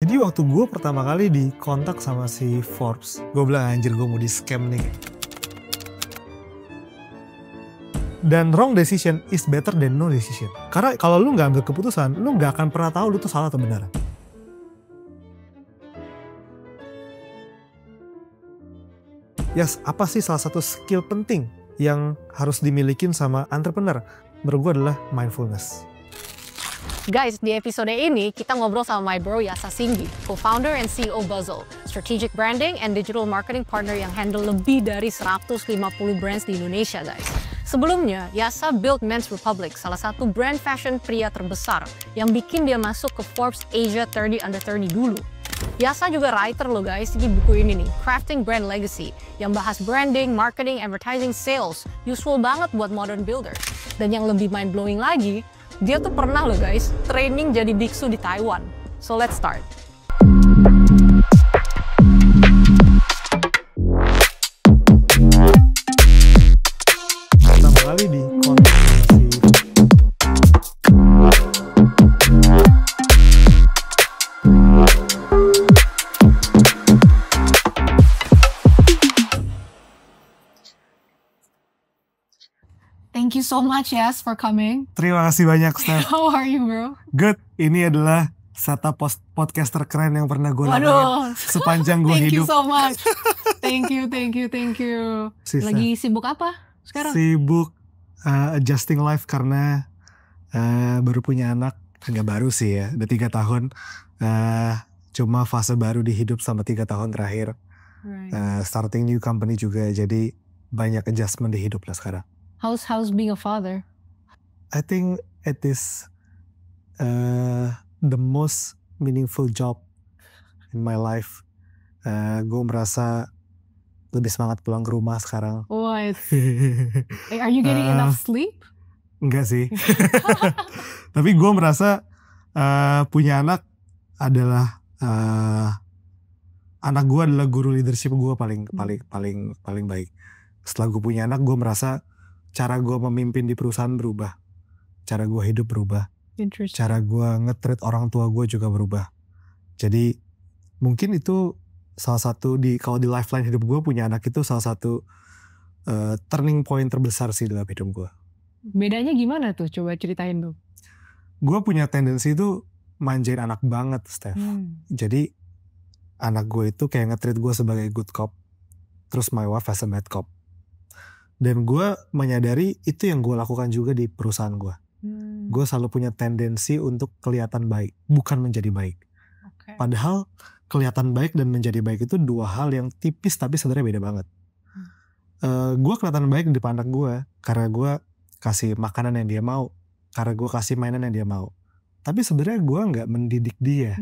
Jadi waktu gue pertama kali dikontak sama si Forbes, gue bilang anjir gue mau di scam nih. Dan wrong decision is better than no decision. Karena kalau lu gak ambil keputusan, lu gak akan pernah tahu lu tuh salah atau benar. Yes, apa sih salah satu skill penting yang harus dimilikin sama entrepreneur? Menurut gue adalah mindfulness. Guys, di episode ini kita ngobrol sama my bro Yasa Singgi, co-founder and CEO Buzzle, strategic branding and digital marketing partner yang handle lebih dari 150 brands di Indonesia, guys. Sebelumnya, Yasa built Men's Republic, salah satu brand fashion pria terbesar yang bikin dia masuk ke Forbes Asia 30 Under 30 dulu. Yasa juga writer loh guys di buku ini nih, Crafting Brand Legacy, yang bahas branding, marketing, advertising, sales. Useful banget buat modern builders. Dan yang lebih mind-blowing lagi, dia tuh pernah loh guys, training jadi biksu di Taiwan. So let's start. Pertama kali di kontak sama si Thank you so much, Yas, for coming. Terima kasih banyak, Steph. How are you, bro? Good, ini adalah setup podcast terkeren yang pernah gue Waduh. lakukan sepanjang gue Thank hidup. you so much. Thank you. Sisa. Lagi sibuk apa sekarang? Sibuk adjusting life karena baru punya anak. Nggak baru sih ya, udah 3 tahun. Cuma fase baru di hidup sama 3 tahun terakhir. Right. Starting new company juga, jadi banyak adjustment di hidup lah sekarang. How's being a father? I think it is the most meaningful job in my life. Gue merasa lebih semangat pulang ke rumah sekarang. What? Are you getting enough sleep? Enggak sih. Tapi gue merasa punya anak adalah anak gue adalah guru leadership gue paling baik. Setelah gue punya anak, gue merasa cara gue memimpin di perusahaan berubah, cara gue hidup berubah, cara gue nge-treat orang tua gue juga berubah. Jadi mungkin itu salah satu kalau di lifeline hidup gue, punya anak itu salah satu turning point terbesar sih dalam hidup gue. Bedanya gimana tuh? Coba ceritain tuh. Gue punya tendensi itu manjain anak banget, Steph. Jadi anak gue itu kayak nge-treat gue sebagai good cop, terus my wife as a bad cop. Dan gue menyadari itu yang gue lakukan juga di perusahaan gue. Gue selalu punya tendensi untuk kelihatan baik, bukan menjadi baik. Okay. Padahal kelihatan baik dan menjadi baik itu dua hal yang tipis tapi sebenarnya beda banget. Gue kelihatan baik di depan anak gue karena gue kasih makanan yang dia mau, karena gue kasih mainan yang dia mau. Tapi sebenarnya gue nggak mendidik dia.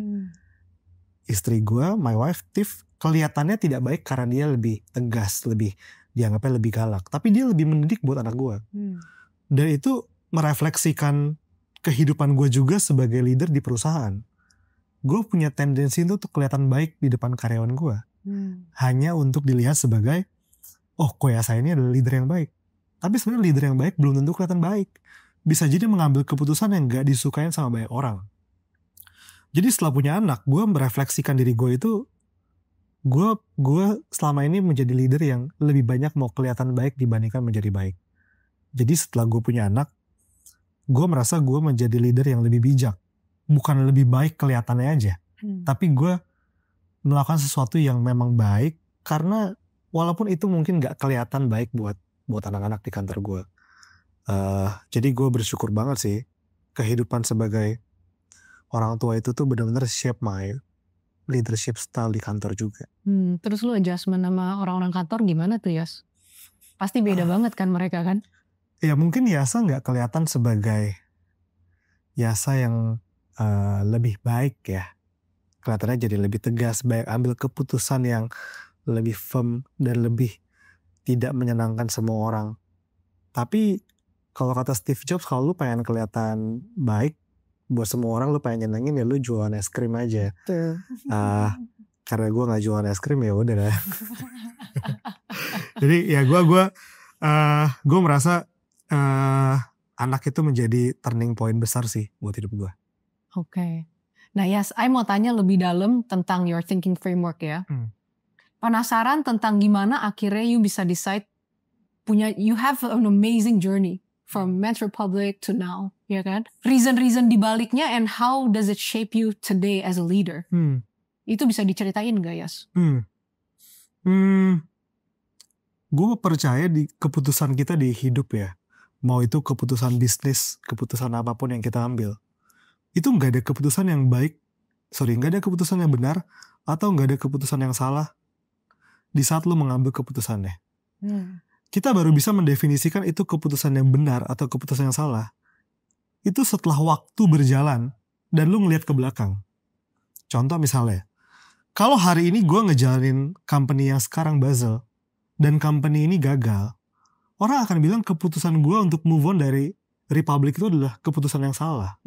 Istri gue, my wife, Tiff, kelihatannya tidak baik karena dia lebih tegas, dianggapnya lebih galak. Tapi dia lebih mendidik buat anak gue. Dan itu merefleksikan kehidupan gue juga sebagai leader di perusahaan. Gue punya tendensi untuk kelihatan baik di depan karyawan gue. Hanya untuk dilihat sebagai, oh kok Yasa ini adalah leader yang baik. Tapi sebenarnya leader yang baik belum tentu kelihatan baik. Bisa jadi mengambil keputusan yang gak disukain sama banyak orang. Jadi setelah punya anak, gue merefleksikan diri gue itu, gue selama ini menjadi leader yang lebih banyak mau kelihatan baik dibandingkan menjadi baik. Jadi setelah gue punya anak, gue merasa gue menjadi leader yang lebih bijak. Bukan lebih baik kelihatannya aja. Tapi gue melakukan sesuatu yang memang baik, karena walaupun itu mungkin gak kelihatan baik buat anak-anak di kantor gue. Jadi gue bersyukur banget sih, kehidupan sebagai orang tua itu tuh benar-benar shape my leadership style di kantor juga. Terus lu adjustment sama orang-orang kantor gimana tuh, Yas? Pasti beda banget kan mereka kan? Ya mungkin Yasa gak kelihatan sebagai Yasa yang lebih baik ya. Kelihatannya jadi lebih tegas, baik ambil keputusan yang lebih firm dan lebih tidak menyenangkan semua orang. Tapi kalau kata Steve Jobs, kalau lu pengen kelihatan baik buat semua orang, lu pengen nyenengin, ya lu jualan es krim aja. Karena gue nggak jualan es krim, ya udah lah. Jadi ya gue merasa anak itu menjadi turning point besar sih buat hidup gue. Oke. Nah Yas, I mau tanya lebih dalam tentang your thinking framework ya. Penasaran tentang gimana akhirnya you bisa decide you have an amazing journey from Men's Republic to now, ya kan? Reason dibaliknya and how does it shape you today as a leader? Itu bisa diceritain gak Yas? Gue percaya di keputusan kita di hidup ya. Mau itu keputusan bisnis, keputusan apapun yang kita ambil. Itu gak ada keputusan yang baik, gak ada keputusan yang benar, atau gak ada keputusan yang salah di saat lu mengambil keputusannya. Kita baru bisa mendefinisikan itu keputusan yang benar atau keputusan yang salah. Itu setelah waktu berjalan dan lu ngeliat ke belakang. Contoh misalnya, kalau hari ini gue ngejalanin company yang sekarang Basel, dan company ini gagal, orang akan bilang keputusan gue untuk move on dari Republic itu adalah keputusan yang salah.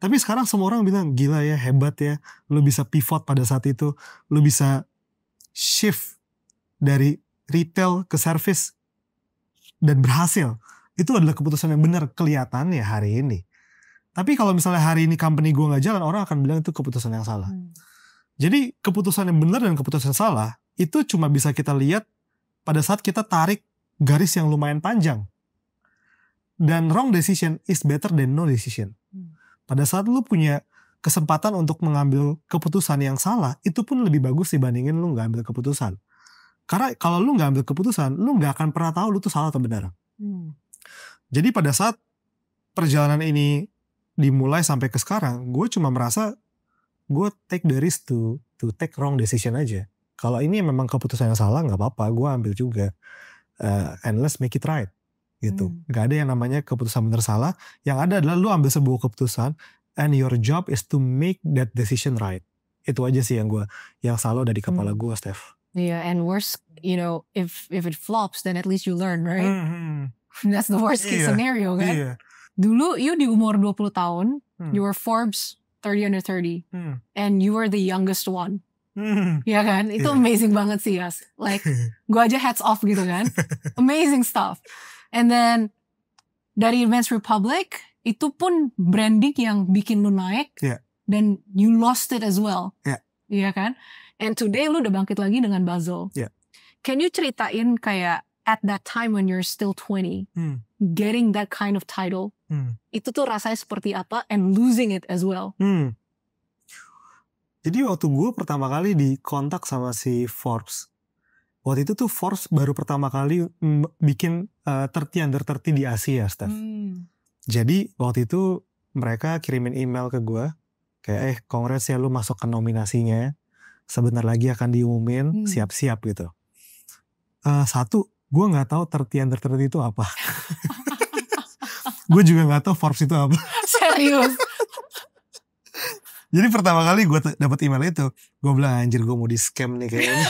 Tapi sekarang semua orang bilang, gila ya, hebat ya, lu bisa pivot pada saat itu, lu bisa shift dari retail ke service dan berhasil. Itu adalah keputusan yang benar kelihatannya hari ini. Tapi kalau misalnya hari ini company gue gak jalan, orang akan bilang itu keputusan yang salah. Jadi keputusan yang benar dan keputusan yang salah itu cuma bisa kita lihat pada saat kita tarik garis yang lumayan panjang. Dan wrong decision is better than no decision. Pada saat lu punya kesempatan untuk mengambil keputusan yang salah, itu pun lebih bagus dibandingin lu gak ambil keputusan. Karena kalau lu gak ambil keputusan, lu gak akan pernah tahu lu tuh salah atau benar. Jadi pada saat perjalanan ini dimulai sampai ke sekarang, gue cuma merasa gue take the risk to take wrong decision aja. Kalau ini memang keputusan yang salah, gak apa-apa, gue ambil juga. And let's make it right. Gitu. Gak ada yang namanya keputusan benar salah. Yang ada adalah lu ambil sebuah keputusan, and your job is to make that decision right. Itu aja sih yang selalu ada di kepala gue, Steph. Yeah, and worst, if it flops, then at least you learn, right? That's the worst case scenario, kan? Dulu, you di umur 20 tahun, you were Forbes 30 under 30, and you were the youngest one. Ya kan? Itu amazing banget sih, Yas. Like, gue aja hats off gitu kan. Amazing stuff. And then, dari Men's Republic, itu pun branding yang bikin lu naik, dan you lost it as well. Iya kan? And today lu udah bangkit lagi dengan Basel. Can you ceritain kayak at that time when you're still 20, getting that kind of title, itu tuh rasanya seperti apa, and losing it as well? Jadi waktu gue pertama kali dikontak sama si Forbes, waktu itu tuh Forbes baru pertama kali bikin 30 under 30 di Asia, Steph. Jadi waktu itu mereka kirimin email ke gue, kayak congrats ya lu masuk ke nominasinya, sebentar lagi akan diumumin, siap-siap gitu. Satu, gue gak tahu 30 under 30 itu apa. Gue juga gak tahu Forbes itu apa. Serius? Jadi pertama kali gue dapet email itu, gue bilang anjir gue mau di scam nih kayaknya.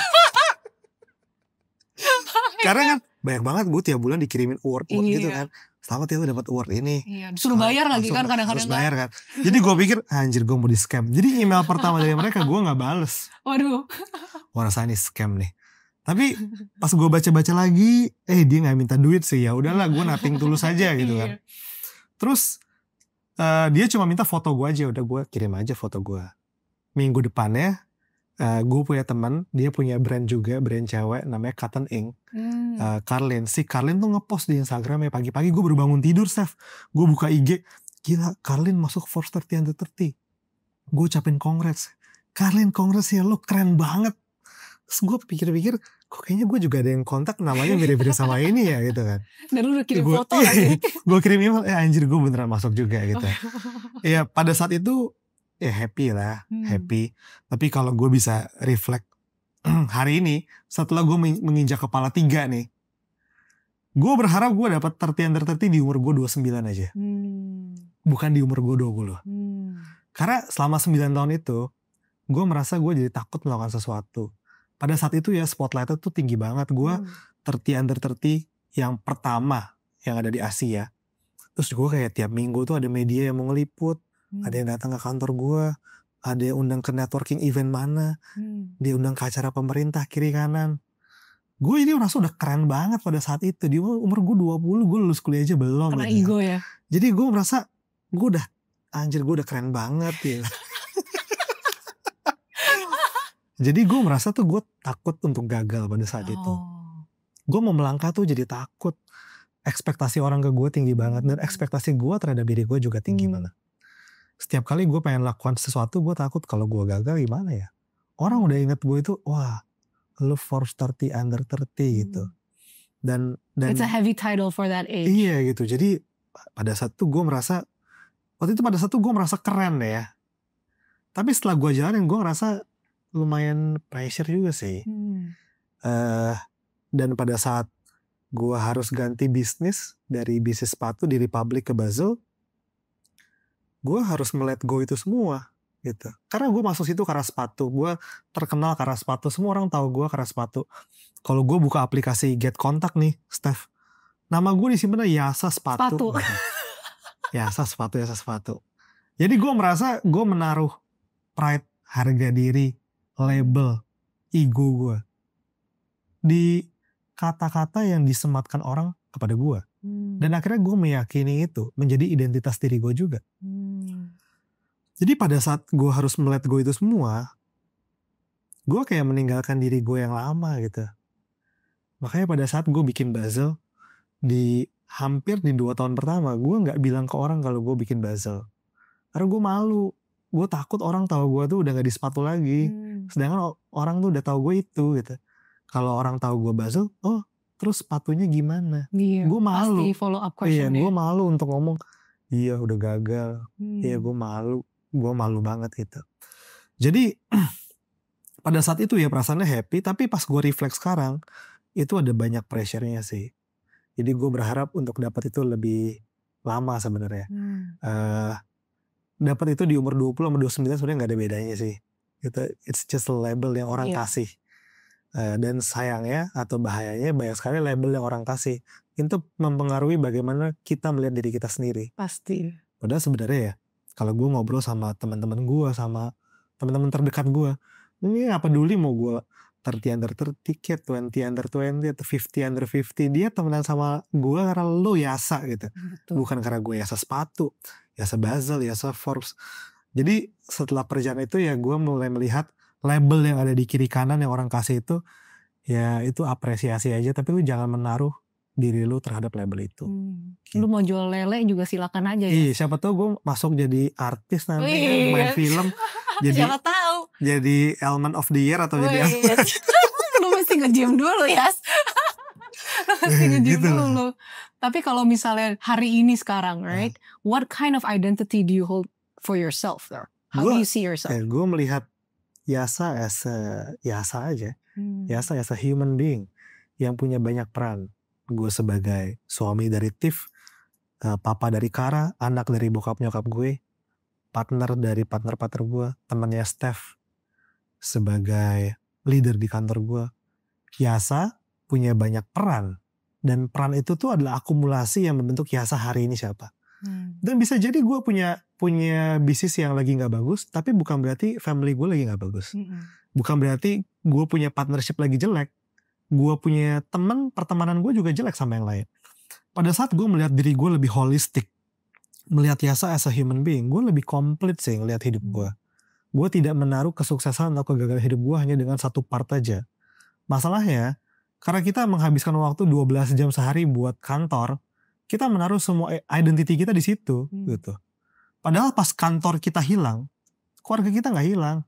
Karena kan banyak banget gue tiap bulan dikirimin award gitu kan. Selamat ya lu dapet award ini. Disuruh bayar lagi kan kadang-kadang. Harus bayar kan. Jadi gue pikir anjir gue mau di scam. Jadi email pertama dari mereka gue gak bales. Waduh. Wah rasanya ini scam nih. Tapi pas gue baca-baca lagi, dia gak minta duit sih. Ya udahlah gue nothing tulus aja gitu kan. Terus dia cuma minta foto gue aja. Udah gue kirim aja foto gue. Minggu depannya gue punya teman, dia punya brand juga, brand cewek namanya Cotton Ink. Carlin, si Carlin tuh ngepost di Instagram ya pagi-pagi gue baru bangun tidur, Steph. Gue buka IG, gila Carlin masuk Forbes 30 under 30. Gue ucapin congrats. Carlin congrats ya, lo keren banget. Terus gue pikir-pikir, kok kayaknya gue juga ada yang kontak namanya mirip-mirip sama ini ya gitu kan. Dan lu udah kirim foto lagi. Gue kirim email, anjir gue beneran masuk juga gitu. Ya pada saat itu ya happy lah, happy. Tapi kalau gue bisa reflect hari ini, setelah gue menginjak kepala 3 nih, gue berharap gue dapat 30 under 30 di umur gue 29 aja. Bukan di umur gue 20. Karena selama 9 tahun itu, gue merasa gue jadi takut melakukan sesuatu. Pada saat itu ya spotlightnya tuh tinggi banget. Gue 30 under 30 yang pertama yang ada di Asia. Terus gue kayak tiap minggu tuh ada media yang mau ngeliput. Ada yang datang ke kantor gue, ada yang undang ke networking event mana, dia undang ke acara pemerintah kiri kanan. Gue ini merasa udah keren banget pada saat itu. Di umur gue 20, gue lulus kuliah aja belum. Karena ego ya. Jadi gue merasa, gue udah keren banget ya. Jadi gue merasa tuh gue takut untuk gagal pada saat itu. Gue mau melangkah tuh jadi takut. Ekspektasi orang ke gue tinggi banget. Dan ekspektasi gue terhadap diri gue juga tinggi banget. Setiap kali gue pengen lakukan sesuatu, gue takut kalau gue gagal gimana ya. Orang udah inget gue itu, wah lu Forbes 30 under 30 gitu. Dan It's a heavy title for that age. Iya gitu. Jadi pada saat itu gue merasa, waktu itu pada saat itu gue merasa keren deh ya. Tapi setelah gue jalanin, gue ngerasa lumayan pressure juga sih. Dan pada saat gue harus ganti bisnis dari bisnis sepatu di Republic ke Basel, gue harus melihat go itu semua gitu. Karena gue masuk situ karena sepatu, gue terkenal karena sepatu, semua orang tahu gue karena sepatu. Kalau gue buka aplikasi Get Contact nih, Steph, nama gue disimpan Yasa sepatu. Yasa sepatu. Jadi gue merasa gue menaruh pride, harga diri, label, ego gue di kata-kata yang disematkan orang kepada gue. Dan akhirnya gue meyakini itu menjadi identitas diri gue juga. Jadi pada saat gue harus melihat gue itu semua, gue kayak meninggalkan diri gue yang lama gitu. Makanya pada saat gue bikin Basel, hampir di 2 tahun pertama, gue gak bilang ke orang kalau gue bikin Basel. Karena gue malu. Gue takut orang tahu gue tuh udah gak di sepatu lagi. Sedangkan orang tuh udah tahu gue itu gitu. Kalau orang tahu gue Basel, oh terus sepatunya gimana? Iya, gue malu. Pasti follow up question. Iya, gue malu untuk ngomong, iya udah gagal. Iya gue malu banget gitu. Jadi pada saat itu ya perasaannya happy, tapi pas gue refleks sekarang, itu ada banyak pressure-nya sih. Jadi gue berharap untuk dapat itu lebih lama sebenarnya. Dapat itu di umur 20 sama 29 sebenarnya gak ada bedanya sih. Gitu. It's just a label yang orang kasih. Dan sayangnya atau bahayanya banyak sekali label yang orang kasih. Itu mempengaruhi bagaimana kita melihat diri kita sendiri. Pasti. Padahal sebenarnya ya, kalau gue ngobrol sama teman-teman gue, sama teman-teman terdekat gue, ini gak peduli mau gue 30 under 30, 20 under 20, atau 50 under 50. Dia temenan sama gue karena lo Yasa gitu. Betul. Bukan karena gue Yasa sepatu, Yasa Basel, Yasa Forbes. Jadi setelah perjalanan itu ya gue mulai melihat label yang ada di kiri kanan yang orang kasih itu, ya itu apresiasi aja. Tapi lu jangan menaruh diri lu terhadap label itu. Gitu. Lu mau jual lele juga silakan aja ya. Iya, siapa tahu gue masuk jadi artis nanti, main film. Jadi, siapa tahu. Jadi element of the year atau jadi lu mesti nge-gym dulu ya. Lu mesti nge-gym gitu dulu. Tapi kalau misalnya hari ini sekarang, right? What kind of identity do you hold for yourself there? How do you see yourself? Gue melihat Yasa as Yasa aja. Yasa as a human being yang punya banyak peran. Gue sebagai suami dari Tiff, papa dari Kara, anak dari bokap nyokap gue, partner dari partner-partner gue, temannya Steph, sebagai leader di kantor gue. Yasa punya banyak peran, dan peran itu tuh adalah akumulasi yang membentuk Yasa hari ini siapa. Dan bisa jadi gue punya bisnis yang lagi gak bagus, tapi bukan berarti family gue lagi gak bagus. Bukan berarti gue punya partnership lagi jelek. Gue punya pertemanan gue juga jelek sama yang lain. Pada saat gue melihat diri gue lebih holistik, melihat Yasa as a human being, gue lebih komplit sih ngelihat hidup gue. Gue tidak menaruh kesuksesan atau kegagalan hidup gue hanya dengan satu part aja. Masalahnya, karena kita menghabiskan waktu 12 jam sehari buat kantor, kita menaruh semua identity kita di situ gitu. Padahal pas kantor kita hilang, keluarga kita gak hilang.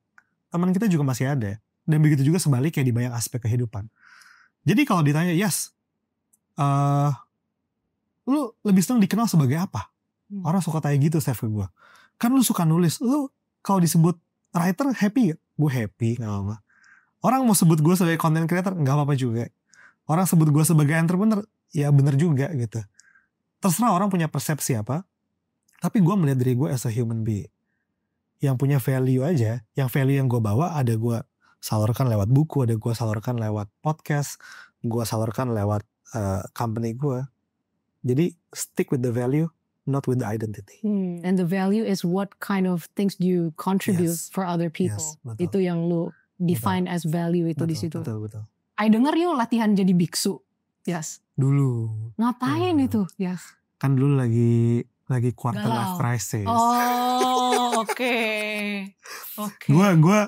Teman kita juga masih ada. Dan begitu juga sebaliknya di banyak aspek kehidupan. Jadi kalau ditanya, Yas, lu lebih senang dikenal sebagai apa? Orang suka tanya gitu, Steph, ke gue. Kan lu suka nulis, lu kalau disebut writer happy gak? Gue happy, gak apa-apa. Orang mau sebut gue sebagai content creator, gak apa-apa juga. Orang sebut gue sebagai entrepreneur, ya bener juga gitu. Terserah orang punya persepsi apa, tapi gue melihat diri gue as a human being. Yang punya value aja, yang value yang gue bawa ada gue salurkan lewat buku, ada gue salurkan lewat podcast, gue salurkan lewat company gue. Jadi stick with the value, not with the identity. And the value is what kind of things do you contribute for other people. Itu yang lu define as value itu di situ. Betul. I denger yuk latihan jadi biksu. Yes. Dulu. Ngapain itu? Yes. Kan dulu lagi quarter life crisis. Oh, oke. Gue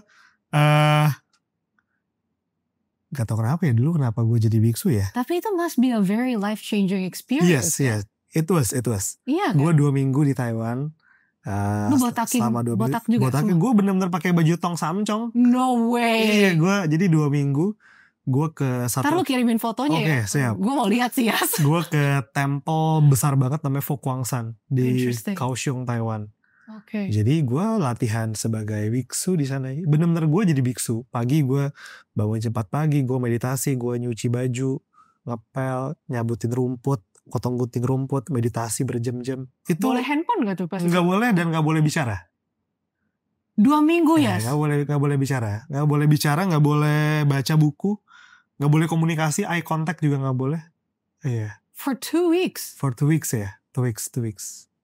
Gak tau kenapa ya dulu kenapa gue jadi biksu ya. Tapi itu must be a very life changing experience. Yes. It was. Iya Gue kan? 2 minggu di Taiwan. Lu Selama 2 minggu. botak juga Botakin semua? gue bener-bener pakai baju tong samcong. No way. Iya, gue jadi 2 minggu. Gue ke Ntar lu kirimin fotonya Oke, ya. siap. Gue mau lihat sih ya. Gue ke temple besar banget namanya Fo Guang Shan di Interesting. Kaohsiung, Taiwan. Oke. Jadi gue latihan sebagai biksu di sana. Bener-bener gue jadi biksu. Pagi gue bangun cepat pagi, gue meditasi, gue nyuci baju, ngepel, nyabutin rumput, potong gunting rumput, meditasi berjam-jam. Itu Boleh handphone gak tuh pas? nggak boleh dan nggak boleh bicara. 2 minggu ya? Nggak boleh bicara, nggak boleh baca buku, nggak boleh komunikasi, eye contact juga nggak boleh. Iya. For 2 weeks. For 2 weeks ya, 2 weeks.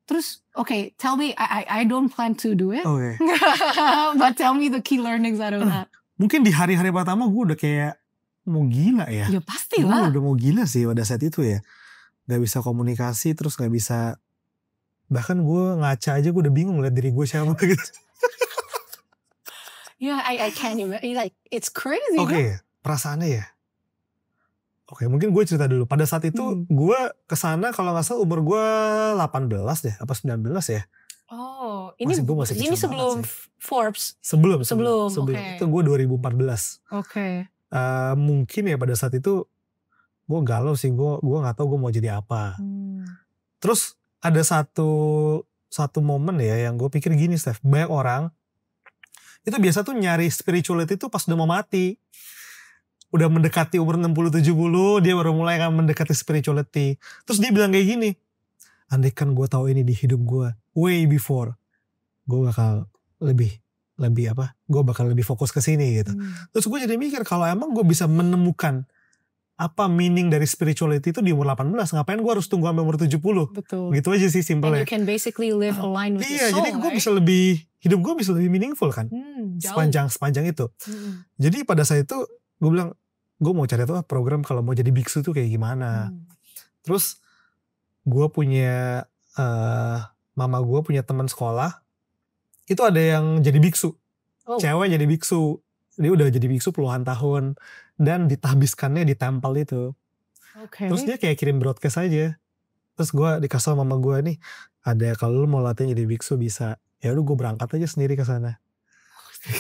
Terus, okay, tell me, I don't plan to do it. Oke. But tell me the key learnings out of that. Mungkin di hari-hari pertama gue udah kayak mau gila ya. Ya pastilah. Gue udah mau gila sih pada saat itu ya. Gak bisa komunikasi, terus gak bisa. Bahkan gue ngaca aja gue udah bingung liat diri gue siapa gitu. Yeah, I can't imagine. Like, it's crazy. Oke, perasaannya ya. Oke, mungkin gue cerita dulu. Pada saat itu gue kesana kalau gak salah umur gue 18 deh, apa 19 ya. Oh, ini masih ini kecil sebelum banget sih. Forbes. Sebelum. Okay. Itu gue 2014. Oke. Mungkin ya pada saat itu gue galau sih, gue gak tahu gue mau jadi apa. Terus ada satu momen ya yang gue pikir gini, Steph, banyak orang itu biasa tuh nyari spirituality itu pas udah mau mati. Udah mendekati umur 60-70, dia baru mulai kan mendekati spirituality. Terus dia bilang kayak gini, andaikan gue tahu ini di hidup gue, way before, gue bakal lebih gue bakal lebih fokus ke sini gitu. Terus gue jadi mikir kalau emang gue bisa menemukan apa meaning dari spirituality itu di umur 18, ngapain gue harus tunggu sampai umur 70? Betul. Gitu aja sih simpelnya. And you can basically live aligned with Iya, your soul, jadi gue right? bisa hidup gue bisa lebih meaningful kan. Sepanjang itu. Jadi pada saat itu gue bilang, gue mau cari tahu program kalau mau jadi biksu tuh kayak gimana. Terus gue punya mama gue punya teman sekolah, itu ada yang jadi biksu. Cewek jadi biksu. Dia udah jadi biksu puluhan tahun dan ditahbiskannya di temple itu. Terus dia kayak kirim broadcast aja. Terus gue dikasih sama mama gue nih, ada kalau lu mau latihan jadi biksu bisa. Ya udah gue berangkat aja sendiri ke sana.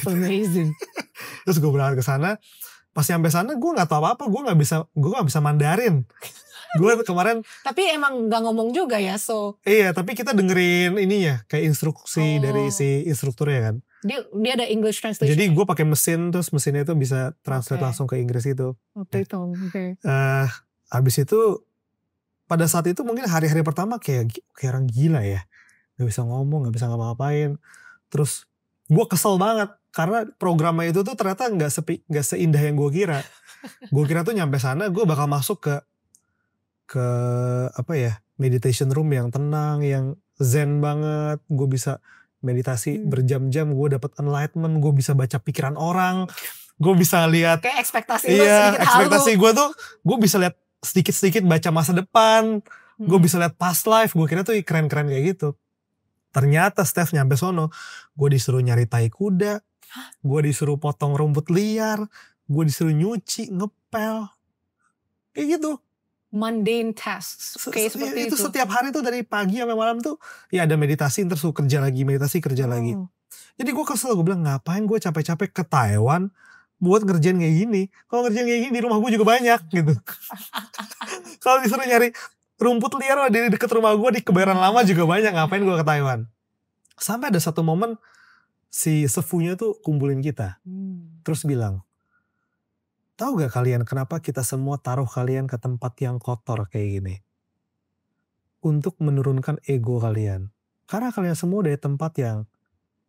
Amazing. Terus gue berangkat ke sana. Pas nyampe sana gue nggak tahu apa-apa, gue nggak bisa Mandarin. Gue kemarin. Tapi emang nggak ngomong juga ya, so. Iya, tapi kita dengerin ininya kayak instruksi dari si instrukturnya kan. Dia ada English translation. Jadi gue pakai mesin, terus mesinnya itu bisa translate langsung ke Inggris itu. Oke. Habis itu pada saat itu mungkin hari-hari pertama kayak orang gila ya, nggak bisa ngomong, nggak bisa ngapa-ngapain. Terus gue kesel banget karena programnya itu tuh ternyata nggak seindah yang gue kira. Gue kira tuh nyampe sana gue bakal masuk ke apa ya, meditation room yang tenang, yang zen banget. Gue bisa meditasi berjam-jam, gue dapet enlightenment, gue bisa baca pikiran orang, gue bisa lihat. Kayak ekspektasi lu sedikit ekspektasi gue tuh, gue bisa lihat sedikit-sedikit baca masa depan, gue bisa lihat past life. Gue kira tuh keren-keren kayak gitu. Ternyata Steph nyampe sono, gue disuruh nyari tai kuda, gue disuruh potong rumput liar, gue disuruh nyuci, ngepel, kayak gitu. Mundane tasks. Kayak seperti itu. Setiap hari tuh dari pagi sampai malam tuh ya ada meditasi, terus kerja lagi, lagi. Jadi gue kesel, gue bilang ngapain gue capek-capek ke Taiwan buat ngerjain kayak gini. Kalau ngerjain kayak gini di rumah gue juga banyak gitu. Kalau disuruh nyari rumput liar di deket rumah gue di Kebayoran Lama juga banyak, ngapain gue ke Taiwan. Sampai ada satu momen si sefunya tuh kumpulin kita. Terus bilang, tahu gak kalian kenapa kita semua taruh kalian ke tempat yang kotor kayak gini? Untuk menurunkan ego kalian. Karena kalian semua dari tempat yang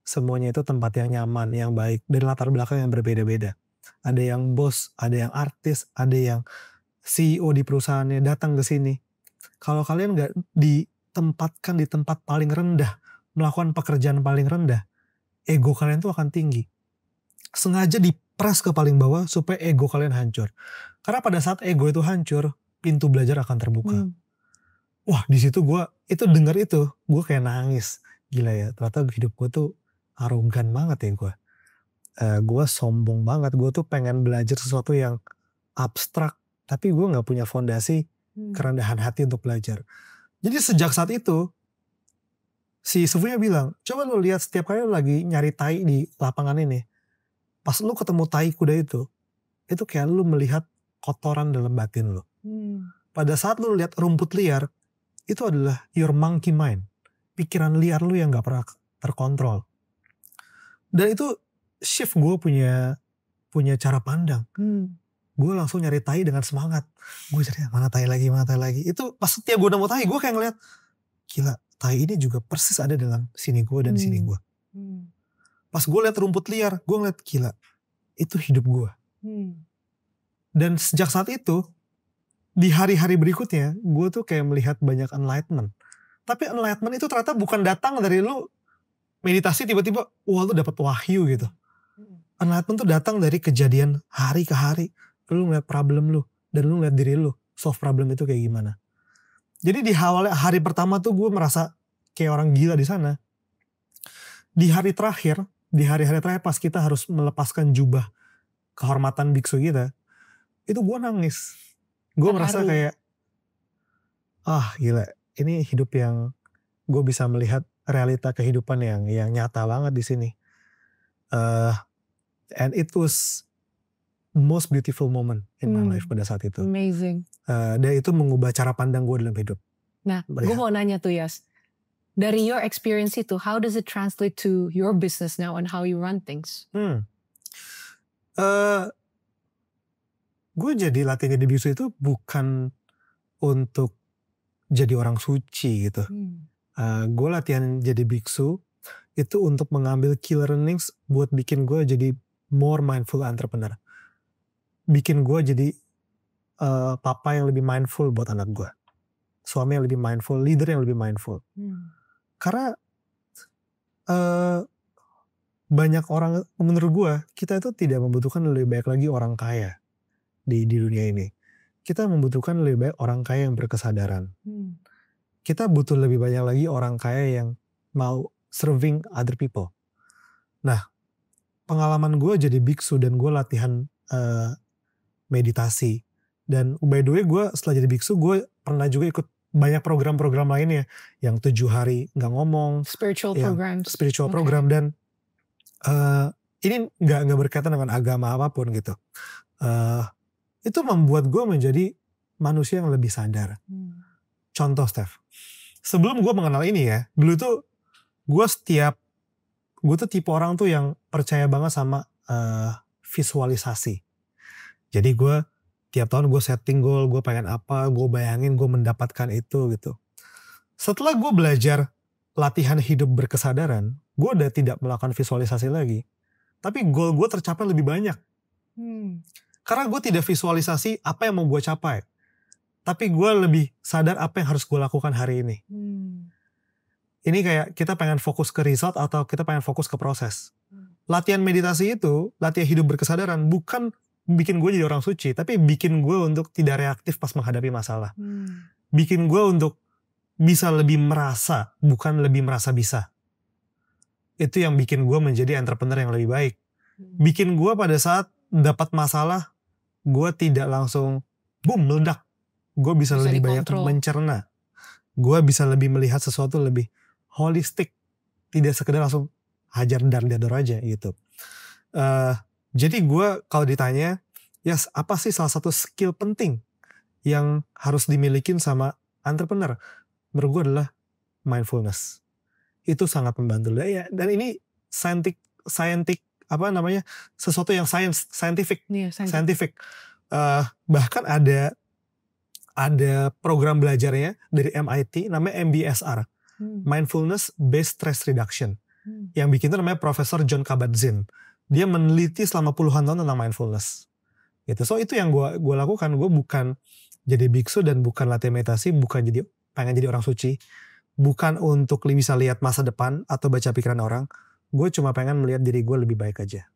semuanya itu tempat yang nyaman, yang baik, dari latar belakang yang berbeda-beda. Ada yang bos, ada yang artis, ada yang CEO di perusahaannya datang ke sini. Kalau kalian gak ditempatkan di tempat paling rendah, melakukan pekerjaan paling rendah, ego kalian tuh akan tinggi. Sengaja dipres ke paling bawah supaya ego kalian hancur. Karena pada saat ego itu hancur, pintu belajar akan terbuka. Wah, di situ gue kayak nangis. Gila ya, ternyata hidup gue tuh arogan banget ya gue. Gue sombong banget, gue tuh pengen belajar sesuatu yang abstrak, tapi gue gak punya fondasi kerendahan hati untuk belajar. Jadi sejak saat itu, si Sufunya bilang, coba lu lihat setiap kali lu lagi nyari tai di lapangan ini, pas lu ketemu tai kuda itu kayak lu melihat kotoran dalam batin lu. Pada saat lu lihat rumput liar, itu adalah your monkey mind. Pikiran liar lu yang gak pernah terkontrol. Dan itu shift gue punya cara pandang. Gue langsung nyari tai dengan semangat. Gue cari mana tai lagi. Itu pas setiap gue nemu tai, gue kayak ngeliat, gila, tai ini juga persis ada dalam sini gue dan di sini gue. Pas gue lihat rumput liar, gue ngeliat, gila, itu hidup gue. Dan sejak saat itu, di hari-hari berikutnya, gue tuh kayak melihat banyak enlightenment. Tapi enlightenment itu ternyata bukan datang dari lu meditasi tiba-tiba, wah lu dapet wahyu gitu. Enlightenment tuh datang dari kejadian hari ke hari. Lu ngeliat problem lu, dan lu ngeliat diri lu, solve problem itu kayak gimana. Jadi di hari pertama tuh gue merasa kayak orang gila di sana. Di hari hari terakhir pas kita harus melepaskan jubah kehormatan biksu kita, itu gue nangis. Gue merasa kayak, gila, ini hidup yang gue bisa melihat realita kehidupan yang nyata banget di sini. And it was most beautiful moment in my life pada saat itu. Amazing. Dan itu mengubah cara pandang gue dalam hidup. Nah, gue mau nanya tuh Yas, dari your experience itu, how does it translate to your business now and how you run things? Gue jadi latihan jadi biksu itu bukan untuk jadi orang suci gitu. Gue latihan jadi biksu itu untuk mengambil key learnings buat bikin gue jadi more mindful entrepreneur. Bikin gue jadi papa yang lebih mindful buat anak gue. Suami yang lebih mindful, leader yang lebih mindful. Karena banyak orang, menurut gue, kita itu tidak membutuhkan lebih banyak lagi orang kaya di dunia ini. Kita membutuhkan lebih banyak orang kaya yang berkesadaran. Kita butuh lebih banyak lagi orang kaya yang mau serving other people. Nah, pengalaman gue jadi biksu dan gue latihan meditasi. Dan by the way gue setelah jadi biksu gue pernah juga ikut banyak program-program lainnya yang 7 hari gak ngomong. Spiritual program. Dan ini gak berkaitan dengan agama apapun gitu. Itu membuat gue menjadi manusia yang lebih sadar. Contoh Steph, sebelum gue mengenal ini ya, dulu tuh gue tuh tipe orang tuh yang percaya banget sama visualisasi. Jadi gue tiap tahun gue setting goal, gue pengen apa, gue bayangin gue mendapatkan itu gitu. Setelah gue belajar latihan hidup berkesadaran, gue udah tidak melakukan visualisasi lagi. Tapi goal gue tercapai lebih banyak. Karena gue tidak visualisasi apa yang mau gue capai. Tapi gue lebih sadar apa yang harus gue lakukan hari ini. Ini kayak kita pengen fokus ke result atau kita pengen fokus ke proses. Latihan meditasi itu, latihan hidup berkesadaran bukan bikin gue jadi orang suci, tapi bikin gue untuk tidak reaktif pas menghadapi masalah. Bikin gue untuk bisa lebih merasa, bukan lebih merasa bisa. Itu yang bikin gue menjadi entrepreneur yang lebih baik. Bikin gue pada saat dapat masalah, gue tidak langsung boom meledak. Gue bisa lebih banyak mencerna. Gue bisa lebih melihat sesuatu lebih holistik, tidak sekedar langsung hajar dar-dar aja gitu. Jadi gue kalau ditanya, yes, apa sih salah satu skill penting yang harus dimilikin sama entrepreneur? Menurut gue adalah mindfulness. Itu sangat membantu. Dan ini scientific apa namanya, sesuatu yang scientific. Scientific. Bahkan ada program belajarnya dari MIT namanya MBSR, Mindfulness Based Stress Reduction. Yang bikin itu namanya Profesor Jon Kabat-Zinn. Dia meneliti selama puluhan tahun tentang mindfulness. Gitu. So itu yang gue lakukan. Gue bukan jadi biksu dan bukan latihan meditasi, bukan pengen jadi orang suci, bukan untuk bisa lihat masa depan atau baca pikiran orang. Gue cuma pengen melihat diri gue lebih baik aja.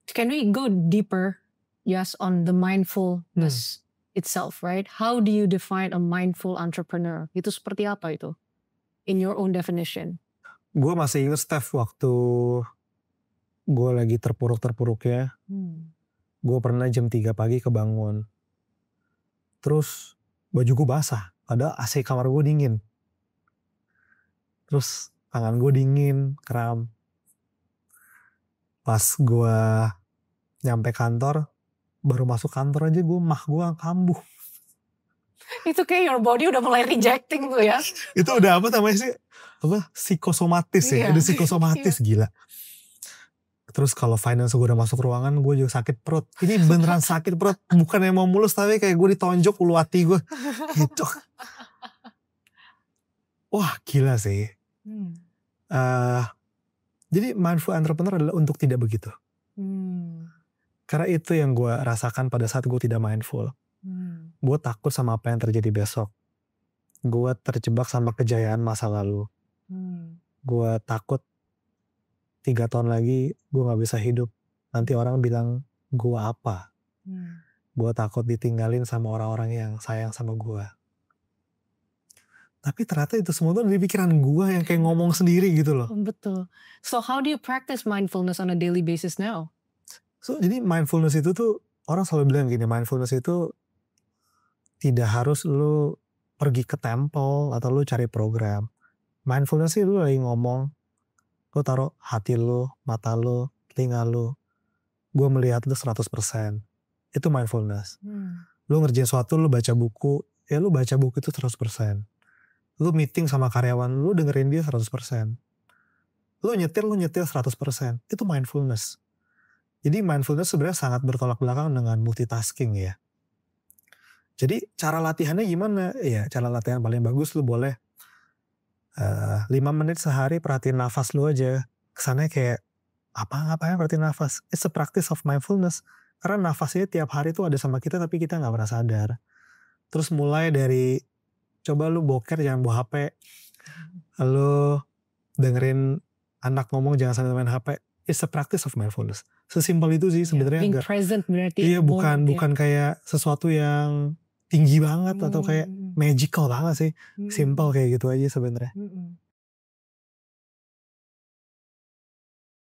Can we go deeper, yes, on the mindfulness itself, right? How do you define a mindful entrepreneur? Itu seperti apa itu? In your own definition. Gue masih ingat Steph waktu gue lagi terpuruk-terpuruknya. Gue pernah jam 3 pagi kebangun. Terus baju gue basah. Padahal AC kamar gue dingin. Terus tangan gue dingin, kram. Pas gue nyampe kantor, baru masuk kantor aja gue kambuh. Itu kayak your body udah mulai rejecting tuh ya. Itu udah apa namanya sih? Apa? Psikosomatis ya. Udah psikosomatis gila. Terus kalau finance gue udah masuk ruangan, gue juga sakit perut. Ini beneran sakit perut. Bukan yang mau mulus, tapi kayak gue ditonjok ulu hati gue. Gitu. Wah gila sih. Jadi mindful entrepreneur adalah untuk tidak begitu. Karena itu yang gue rasakan pada saat gue tidak mindful. Gue takut sama apa yang terjadi besok. Gue terjebak sama kejayaan masa lalu. Gue takut 3 tahun lagi gue gak bisa hidup. Nanti orang bilang gue apa. Gue takut ditinggalin sama orang-orang yang sayang sama gue. Tapi ternyata itu semua tuh dari pikiran gue yang kayak ngomong sendiri gitu loh. Betul. So how do you practice mindfulness on a daily basis now? So jadi mindfulness itu tuh, orang selalu bilang gini, mindfulness itu tidak harus lu pergi ke temple atau lu cari program. Mindfulness itu lu lagi ngomong, lu taruh hati lu, mata lu, telinga lu, gue melihat lu 100%. Itu mindfulness. Lu ngerjain sesuatu, lu baca buku, ya lu baca buku itu 100%. Lu meeting sama karyawan, lu dengerin dia 100%. Lu nyetir 100%. Itu mindfulness. Jadi mindfulness sebenarnya sangat bertolak belakang dengan multitasking ya. Jadi cara latihannya gimana? Ya cara latihan paling bagus lu boleh 5 menit sehari perhatiin nafas lu aja. Kesannya kayak ngapain perhatiin nafas. It's a practice of mindfulness. Karena nafasnya tiap hari tuh ada sama kita tapi kita gak pernah sadar. Terus mulai dari coba lu boker jangan bawa HP. Lu dengerin anak ngomong jangan sambil main HP. It's a practice of mindfulness. Sesimpel itu sih sebenarnya. Being present berarti. Iya bukan kayak sesuatu yang tinggi banget atau kayak magical banget sih. Simple kayak gitu aja sebenarnya.